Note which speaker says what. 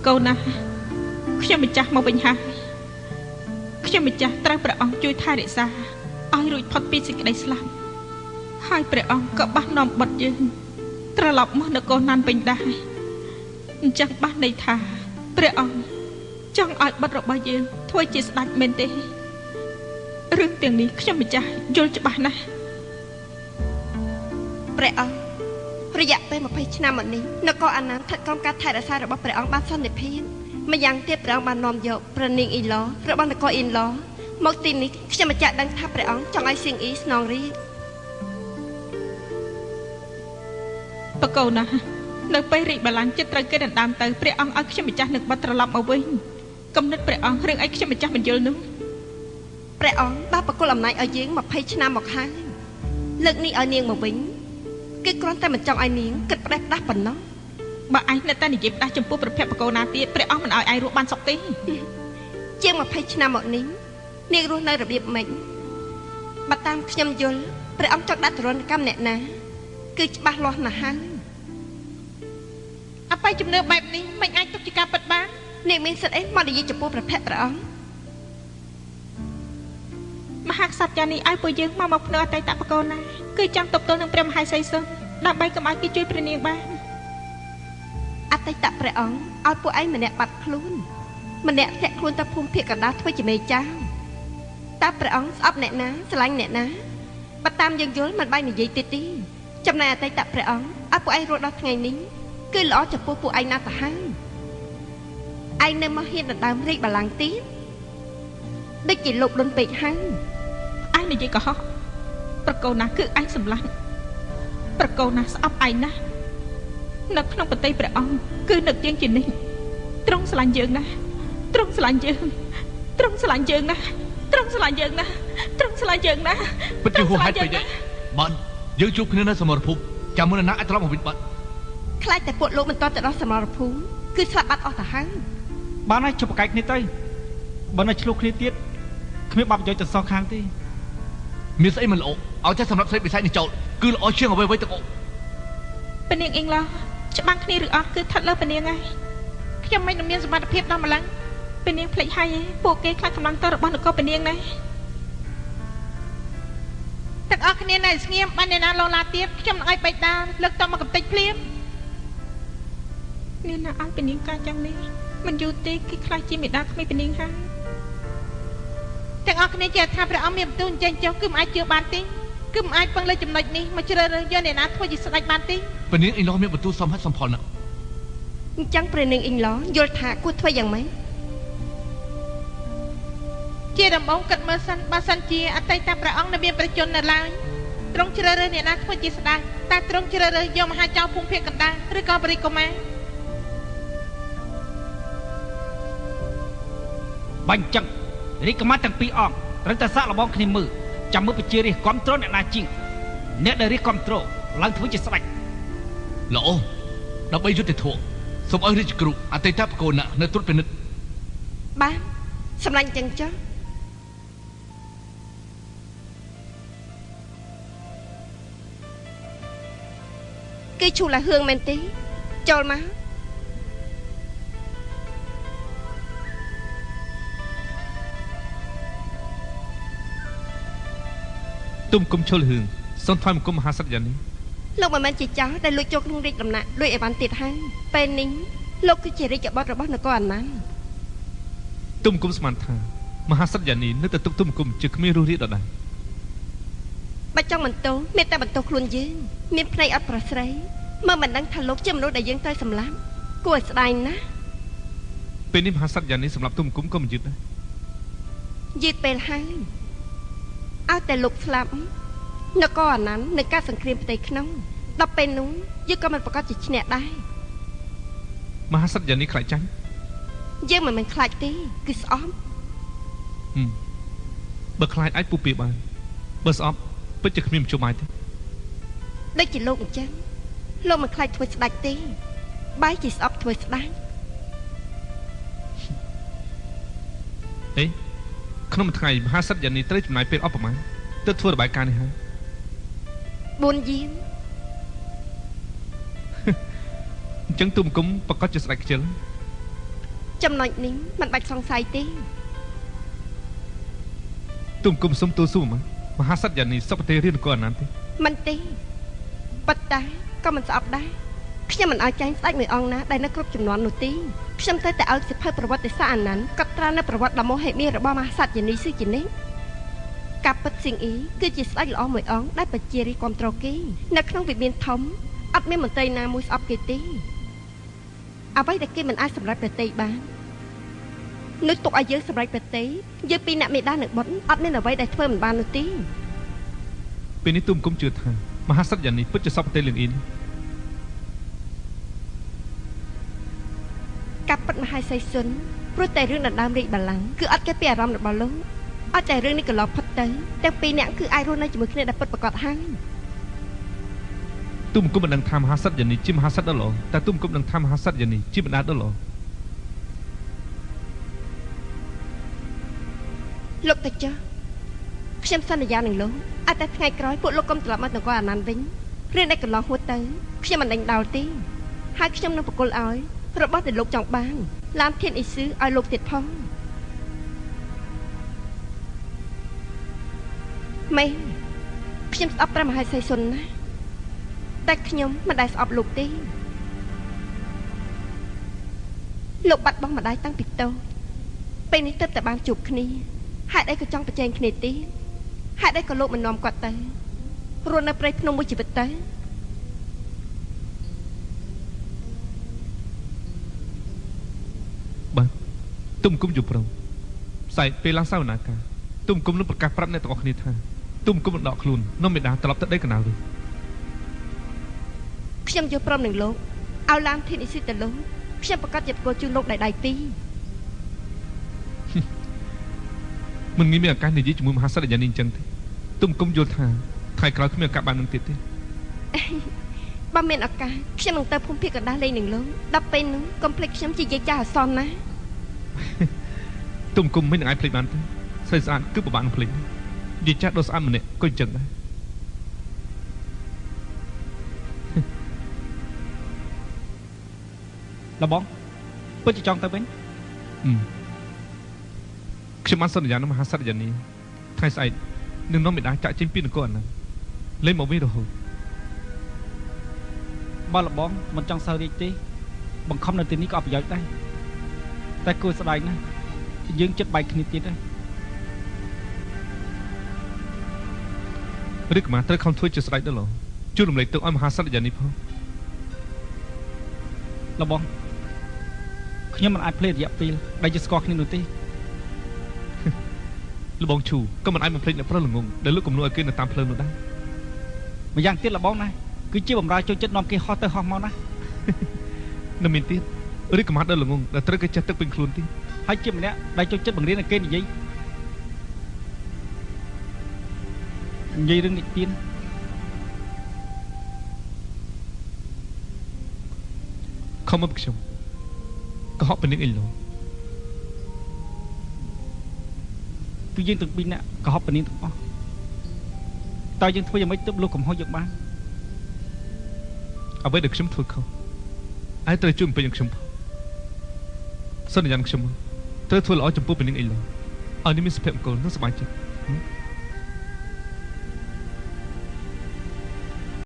Speaker 1: កូនណាខ្ញុំម្ចាស់មកវិញហើយខ្ញុំម្ចាស់ត្រូវព្រះអង្គជួយថែរក្សាឲ្យរួចផុតពីសេចក្តីស្លាប់ហើយព្រះអង្គក៏បាននាំបុត្រយើងត្រឡប់មកនគរណានវិញដែរអញ្ចឹងបានន័យថាព្រះអង្គចង់ឲ្យបុត្ររបស់យើងធ្វើជាស្ដេចមែនទេរឿងទាំងនេះខ្ញុំម្ចាស់យល់ច្បាស់ណាស់
Speaker 2: ព្រះអង្គរយៈពេល20ឆ្នាំមកនេះនគរអាណានស្ថិតក្រោមការថែរក្សារបស់ព្រះអង្គបានសន្តិភាពម្យ៉ាងទៀតព្រះអង្គបាននាំយកព្រះនាងអ៊ីឡរបស់នគរអ៊ីឡមកទីនេះខ្ញុំម្ចាស់ដឹងថាព្រះអង្គចង់ឲ្យសៀងអ៊ីស្នងរាជ
Speaker 1: បកូនណានៅពេលរាជបល្ល័ង្កចិត្តត្រូវគេដណ្ដើមទៅព្រះអង្គឲ្យខ្ញុំម្ចាស់នឹងបាត់ត្រឡប់មកវិញគំនិតព្រះអង្គរឿងអីខ្ញុំម្ចាស់មិនយល់នោះ
Speaker 2: ព្រះអង្គបានប្រគល់អំណាចឲ្យយើង20ឆ្នាំមកហើយលើកនេះឲ្យនាងមកវិញគឺគ្រាន់តែមិនចង់ឲ្យនាងគិតផ្ដេសផ្ដាស់ប៉ុណ្ណោះ
Speaker 1: បើឯងនៅតែនិយាយផ្ដាស់ចំពោះប្រភពបកូនណាទៀតព្រះអង្គមិនឲ្យឯងរស់បានសុខទេ
Speaker 2: ជាង20ឆ្នាំមកនេះនាងរស់នៅរបៀបម៉េចបើតាមខ្ញុំយល់ព្រះអង្គចង់ដាក់ទរណកម្មអ្នកណាគឺច្បាស់លាស់ណាស់ហើយ
Speaker 1: អបាយជំនឿបែបនេះមិនអាចទុកជាការពិតបាន
Speaker 2: នាងមានសិទ្ធិអីមកនិយាយចំពោះព្រះភ័ក្ត្រព្រះអង្គ
Speaker 1: មហាក្សត្រយ៉ាងនេះឲ្យពួកយើងមកភ្នើអតីតបកូនណាគឺចង់ទប់ទល់នឹងព្រះមហាសីសុនដើម្បីកុំឲ្យគេជួយព្រះនាងបាន
Speaker 2: អតីតព្រះអង្គឲ្យពួកឯងម្នាក់បាត់ខ្លួនម្នាក់ធ្លាក់ខ្លួនទៅភូមិភាគកណ្ដាលធ្វើជាមេចៅតើព្រះអង្គស្អប់អ្នកណាស្រឡាញ់អ្នកណាបើតាមយើងយល់មិនបាយនិយាយទៀតទេចំណែកអតីតព្រះអង្គឲ្យពួកឯងរស់ដល់ថ្ងៃនេះគឺល្អចំពោះពួកឯងណាស់ទៅហើយឯងនៅមកហ៊ានដណ្ដើមរាជបល្ល័ង្កទៀតដូចជាលោកលុនពេកហើយ
Speaker 1: ឯងនិយាយកុហកប្រកូនណាគឺឯងសម្លាញ់ប្រកូនណាស្អប់ឯងណាស់នៅក្នុងបន្ទៃព្រះអង្គគឺនឹកយើងជានេះទ្រង់ស្រឡាញ់យើងណាស់ទ្រង់ស្រឡាញ់យើងទ្រង់ស្រឡាញ់យើងណាស់ទ្រង់ស្រឡាញ់យើងណាស់ទ្រង់ស្រឡាញ់យើងណាស់
Speaker 3: ពិតជាហួសហេតុពេកដែរបានយើងជួបគ្នានៅសមរភូមិចាំមុនណាអាចត្រឡប់មកវិញបាត់
Speaker 2: ខ្លាចតែពួកលោកមិនតទៅដល់សមរភូមិគឺស្លាប់បាត់អស់ទៅហើយ
Speaker 4: បានហើយជប់ប្រកែកគ្នាទៅបើនៅឆ្លោះគ្នាទៀតគ្មានបាប់ប្រយោជន៍ទៅសោះខាងទេ
Speaker 3: មានស្អីមិនល្អឲ្យតែសម្រាប់ស្រីបិសាចនេះចោលគឺល្អជាងអ្វីៗទាំងអស់
Speaker 1: ពនាងអ៊ីងឡោច្បាំងគ្នាឬអស់គឺស្ថិតលើពនាងហើយខ្ញុំមិនមានសមត្ថភាពដល់ម្លឹងពនាងភ្លេចហើយពួកគេខ្លាចកម្លាំងតរបស់នគរពនាងណាទាំងអស់គ្នានៅស្ងៀមបានអ្នកណាលោឡាទៀតខ្ញុំនឹងឲ្យបេតាលើកតមកកំទេចភ្លាមអ្នកណាឲ្យពនាងការយ៉ាងនេះមិនយូរទេគេខ្លាចជាមេដាក្មេងពនាងហើយទាំងអស់គ្នាជាថាព្រះអង្គមានបន្ទូលអញ្ចឹងចុះគឺមិនអាចជឿបានទេគឺមិនអាចពឹងលើចំណុចនេះមកជ្រើសរើសយកអ្នកណាធ្វើជាស្ដេចបានទេ
Speaker 3: ពនាងអ៊ីឡមានបន្ទូលសមហេតុសមផលណាស់
Speaker 2: អញ្ចឹងព្រះនាងអ៊ីឡយល់ថាគួរធ្វើយ៉ាងម៉េច
Speaker 1: ជាដំបូងគិតមើលសិនបើសិនជាអតីតព្រះអង្គនៅមានប្រជជននៅឡើយទ្រង់ជ្រើសរើសអ្នកណាធ្វើជាស្ដេចតែទ្រង់ជ្រើសរើសយកមហាចៅភូមិភាគកណ្ដាលឬក៏បរិកុមារ
Speaker 4: បាញ់ចឹងរាជកុមារទាំងពីរអង្គត្រូវតែសាកល្បងគ្នាមើលចាំមើលប្រជារាស្ត្រគ្រប់គ្រងអ្នកណាជាងអ្នកដែលរាជគ្រប់គ្រងឡើងធ្វើជាស្ដេច
Speaker 3: ល្អដើម្បីយុត្តិធម៌សូមឲ្យរាជគ្រូអតីតបកូនណានៅត្រួតពិនិត្យ
Speaker 2: បានសម្លាញ់ចឹងចុះគេឈូលហឿងមែនទេចូលមក
Speaker 4: ទុំគុំឈុលហឿងសូមថ្វាយបង្គំមហាក្សត្រយ៉ាងនេះ
Speaker 2: លោកមិនមែនជាចៅដែលលួចចូលក្នុងរាជដំណាក់លួចអីបានទៀតហើយពេលនេះលោកគឺជារាជបុត្ររបស់នគរអាណាន
Speaker 4: ទុំគុំស្មានថាមហាក្សត្រយ៉ាងនេះនៅតែទុកទុំគុំជាគ្មានរស់រាជដដែល
Speaker 2: បើចង់បន្ទោសមានតែបន្ទោសខ្លួនយើងមានភ្នែកអត់ប្រស្រីមើលមិនដឹងថាលោកជាមនុស្សដែលយើងត្រូវសម្លាប់គួរឲ្យស្ដាយណាស់
Speaker 4: ពេលនេះមហាក្សត្រយ៉ាងនេះសម្រាប់ទុំគុំក៏មិនយឺតដែរ
Speaker 2: យឺតពេលហើយឲ្យតែលោកស្លាប់នគរអាណាននឹងការសង្គ្រាមផ្ទៃក្នុងដល់ពេលនោះយើងក៏មិនប្រកាសជាឈ្នះដែរ
Speaker 4: មហាក្សត្រយ៉ាងនេះខ្លាចចាញ់
Speaker 2: យើងមិនមែនខ្លាចទេគឺស្អប់
Speaker 4: បើខ្លាចអាចពុះពីបានបើស្អប់ពិតជាគ្មានមធ្យោបាយទេ
Speaker 2: ដូចជាលោកអញ្ចឹងលោកមិនខ្លាចធ្វើស្ដេចទេបែរជាស្អប់ធ្វើស្ដេច
Speaker 4: អេក្នុងមួយថ្ងៃមហាក្សត្រយ៉ាងនេះត្រូវចំណាយពេលអស់ប្រមាណទើបធ្វើរបាយការណ៍នេះហើយ
Speaker 2: 4យាម
Speaker 4: អញ្ចឹងទុំគុំប្រកាសជាស្ដេចខ្ជិល
Speaker 2: ចំណុចនេះមិនបាច់សង្ស័យទេ
Speaker 5: ទុំគុំសុំទូស៊ូមហាសត្វយ៉ានីសុបទេរៀនក៏អានទេ
Speaker 2: មិនទេប៉ុន្តែក៏មិនស្អប់ដែរខ្ញុំមិនឲ្យចាញ់ស្ដេចមួយអង្គណាដែលនៅគ្រប់ចំនួននោះទេខ្ញុំទៅតែឲ្យសិភៅប្រវត្តិសាស្ត្រអានន្តកត់ត្រានៅប្រវត្តិដ៏មហិមារបស់មហាក្សត្រយានីស៊ឺជីនេះកាពិតស៊ីងអ៊ីគឺជាស្ដេចល្អមួយអង្គដែលប្រជារាស្ត្រគ្រប់គ្រងគេនៅក្នុងវិមានធំអត់មានមន្ត្រីណាមួយស្អប់គេទេអ្វីដែលគេមិនអាចសម្រេចប្រតិបាននោះទុកឲ្យយើងសម្រេចប្រតិយើងពីអ្នកមេដានៅបុតអត់មានអ្វីដែលធ្វើមិនបាននោះទេ
Speaker 5: ពេលនេះទុំគុំជឿថាមហាក្សត្រយ៉ានីពិតជាសុបទេលៀងអ៊ីន
Speaker 2: កាពិតមហាសីសុនព្រោះតែរឿងដណ្ដើមរាជបល្ល័ង្កគឺអត់គេពីអារម្មណ៍របស់លោកអត់តែរឿងនេះក៏លោកផុតទៅទាំងពីរនាក់គឺអាចរស់នៅជាមួយគ្នាដែលពិតប្រាកដហើយ
Speaker 5: ទុំគុំមិនដឹងថាមហាក្សត្រយ៉ានីជាមហាក្សត្រដ៏ល្អតែទុំគុំដឹងថាមហាក្សត្រយ៉ានីជាបណ្ដាដ៏ល្អ
Speaker 2: លោកតាចាខ្ញុំសន្យានឹងលោកអត់តែថ្ងៃក្រោយពួកលោកកុំត្រឡប់មកនគរអានន្តវិញរឿងដែលកន្លងហួតទៅខ្ញុំមិនដេញដោលទេហើយខ្ញុំនឹងបកគលឲ្យរបស់ដែលលោកចង់បានឡានធានអ៊ីស៊ឺឲ្យលោកទៀតផងម៉េចខ្ញុំស្អប់ព្រះមហាសីសុនណាតែខ្ញុំមិនដែលស្អប់លោកទេលោកបាត់បង់ម្ដាយតាំងពីតូចពេលនេះទើបតែបានជួបគ្នាហេតុអីក៏ចង់ប្រជែងគ្នាទេហេតុអីក៏លោកមិននាំគាត់ទៅរស់នៅព្រៃភ្នំមួយជីវិតទៅ
Speaker 5: បាទទុំគុំយល់ព្រមផ្សាយពេលឡើងសវនាការទុំគុំនឹងប្រកាសប្រាប់អ្នកទាំងអស់គ្នាថាទុំគុំមិនដកខ្លួននាំមេដាត្រឡប់ទៅដីកណ្ដាលវិញ
Speaker 2: ខ្ញុំយល់ព្រមនឹងលោកឲ្យឡានធានអ៊ីស៊ីទៅលោកខ្ញុំប្រកាសជាប្រគល់ជូនលោកដៃពីរ
Speaker 5: មិនងាយមានឱកាសនិយាយជាមួយមហាក្សត្រយ៉ានីអញ្ចឹងទេទុំគុំយល់ថាថ្ងៃក្រោយគ្មានឱកាសបាននឹងទៀតទេ
Speaker 2: បើមានឱកាសខ្ញុំនឹងទៅភូមិភាគកណ្ដាលលេងនឹងលោកដល់ពេលនោះកុំភ្លេចខ្ញុំជាយាយចាស់អសនណា
Speaker 5: ទុំគុំមិននឹងអាចភ្លេចបានទេស្រីស្អាតគឺពិបាកនឹងភ្លេចយាយចាស់ដ៏ស្អាតម្នាក់ក៏អញ្ចឹងដែរ
Speaker 4: លបងពិតជាចង់ទៅវិញ
Speaker 5: ខ្ញុំបានសន្យានឹងមហាក្សត្រយ៉ានីថ្ងៃស្អែកនឹងនាំមេដាចាក់ចេញពីនគរអានន្តលេងមកវិញរហូត
Speaker 4: បើលបងមិនចង់សើរាជទេបង្ខំនៅទីនេះក៏អត់ប្រយោជន៍ដែរតែគួរស្ដាយណាស់យើងចិត្តបែកគ្នាទៀត
Speaker 5: ហើយឬក៏មកត្រូវខំធ្វើជាស្ដេចដល់ឡជួយរំលែកទុកឲ្យមហាក្សត្រយ៉ានីផង
Speaker 4: លបងខ្ញុំមិនអាចភ្លេចរយៈពេលដែលយើងស្គាល់គ្នានោះទេ
Speaker 5: លបងឈូក៏មិនអាចបំភ្លេចអ្នកប្រុសល្ងងដែលលោកគំនួរឲ្យគេនៅតាមផ្លូវនោះដែរ
Speaker 4: ម្យ៉ាងទៀតលបងណាគឺជាបំរើចូលចិត្តនាំគេហោះទៅហោះមកណា
Speaker 5: នៅមានទៀតឬក៏មកដល់ល្ងងដែលត្រូវគេចេះទឹកពេញខ្លួនទៀត
Speaker 4: ហើយជាម្នាក់ដែលចូលចិត្តបង្រៀនឲ្យគេនិយាយរឿងនិទាន
Speaker 5: ខំមកខ្ញុំក៏ហក់ពនាងអីលោ
Speaker 4: គឺយើងទាំងពីរនាក់ក៏ហប់ពនាងទាំងអស់តើយើងធ្វើយ៉ាងម៉េចទើបលោកកំហុសយើងបាន
Speaker 5: អ្វីដែលខ្ញុំធ្វើខុសឯងត្រូវជួយបំពេញខ្ញុំផងសន្យាខ្ញុំត្រូវធ្វើល្អចំពោះពនាងអីលោឲ្យនេះមានសុភមង្គលនិងសប្បាយចិត្ត